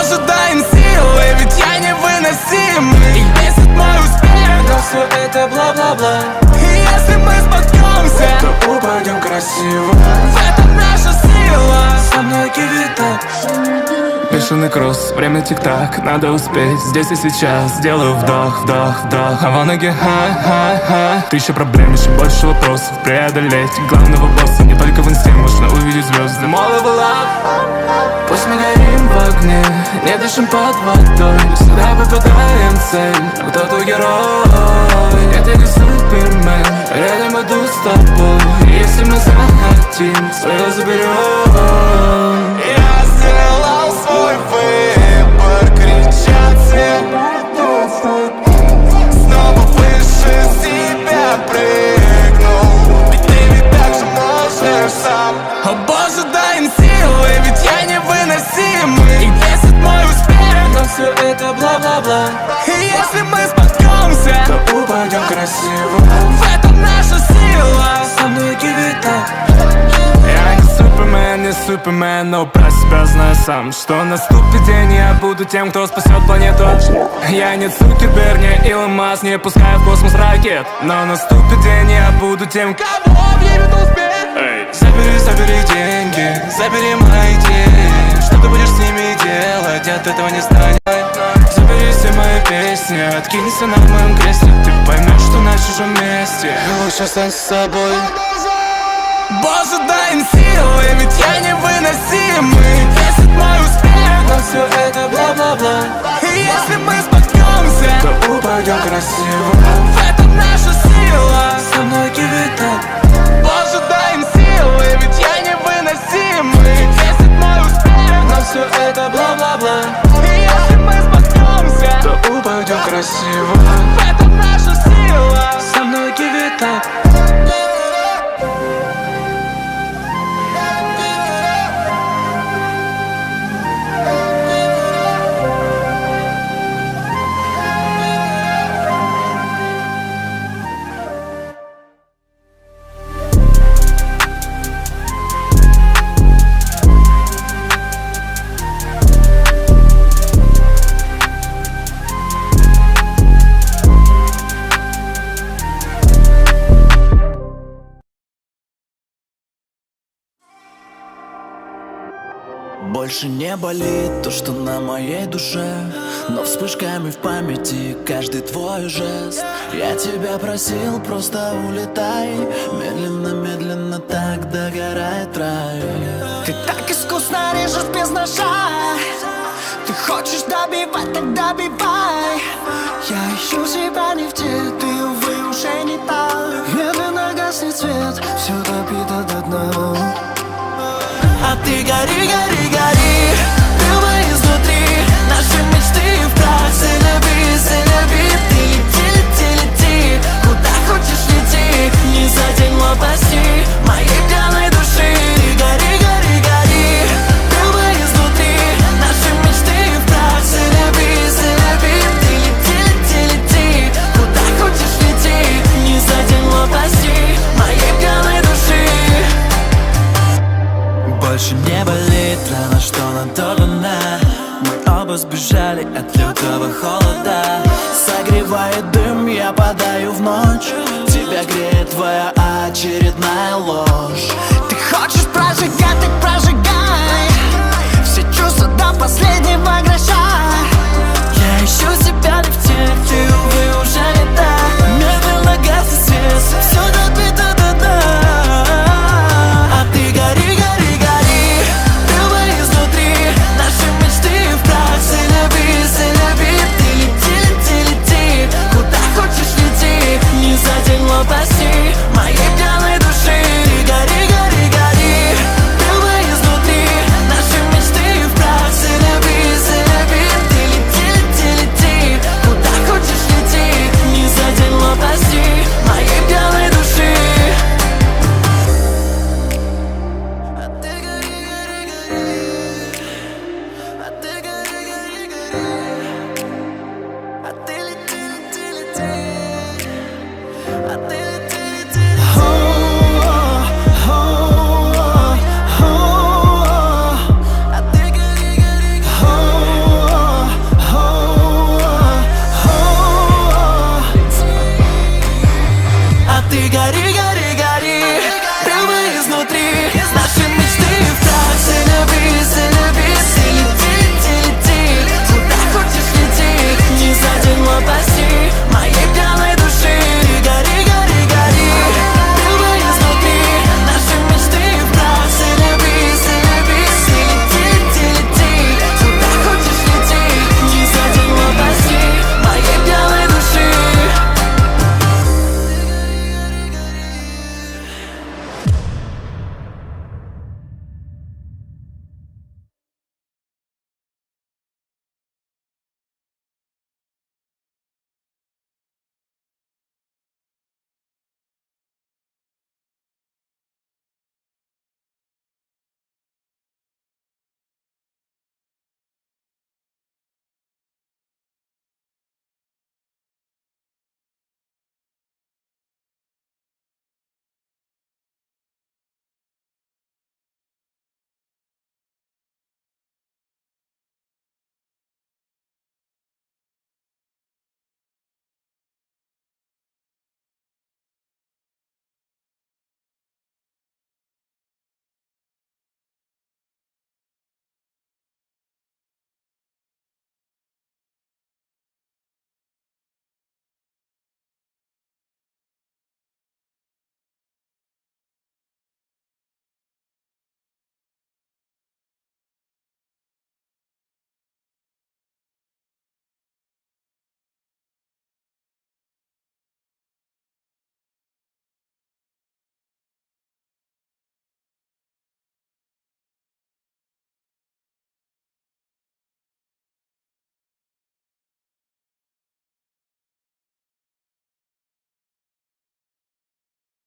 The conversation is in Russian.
Боже, дай им силы, ведь я невыносимый. Их бесит мой успех, но все это бла-бла-бла. И если мы споткнемся, то упадем красиво. В этом наша сила. Со мной give it up. Бешеный кросс, время тик-так, надо успеть здесь и сейчас. Сделаю вдох, вдох, вдох, а в ноги ха-ха-ха. Тысяча проблем, еще больше вопросов преодолеть. Главного босса не только в инсте можно увидеть звезды. Молодый лав. Пусть мы горим в огне, не дышим под водой. Всегда попадаем в цель, а кто-то герой. Нет, я не супермен, рядом иду с тобой. Если мы захотим, свое заберем. Я сделал свой выбор, кричат все. Снова выше себя прыгнул. Ведь ты ведь так же можешь сам. О боже, дай им силы, ведь я невыносимый. Их бесит мой успех, но все это бла-бла-бла. И если мы споткнемся, то упадем красиво. В этом наша сила. Со мной give it up. Я не супермен, но про себя знаю сам, что наступит день, я буду тем, кто спасет планету. Я не Цукерберг, не Илон Маск, не пускаю в космос ракет. Но наступит день, я буду тем, кого объявит успех. Забери деньги, забери мои идеи. Что ты будешь с ними делать, от этого не станет. Забери все мои песни, откинься на моем кресле. Ты поймешь, что на чужом месте лучше стань с собой. Боже, дай им силы, ведь я невыносимый. Бесит мой успех, но все это бла-бла-бла. И если мы споткнемся, то упадем красиво. В этом наша сила. Со мной give it up. Боже, дай им силы, ведь я невыносимый. Бесит мой успех, но все это бла-бла-бла. И если мы споткнемся, то упадем красиво. В этом наша сила. Со мной give it up. Больше не болит то, что на моей душе, но вспышками в памяти каждый твой жест. Я тебя просил, просто улетай. Медленно-медленно так догорает рай. Ты так искусно режешь без ножа. Ты хочешь добивать, так добивай. Я ищу себя не в те, ты, увы, уже не та. Медленно гаснет свет, все допито до дна. А ты гори, гори, гори, прямо изнутри. Наши мечты в прах, c'est-la-vie, ты лети, лети, лети. Куда хочешь лети, не за день лопасти моей пьяной души. Гори, гори, гори, прямо изнутри. Наши мечты в прах, c'est-la-vie, ты лети, лети, лети. Куда хочешь лети, не за день лопасти моей пьяной души. Больше не болит рана, что надорвана. Мы оба сбежали от лютого холода. Согревает дым, я падаю в ночь. Тебя греет твоя очередная ложь. Ты хочешь прожигать, так прожигай.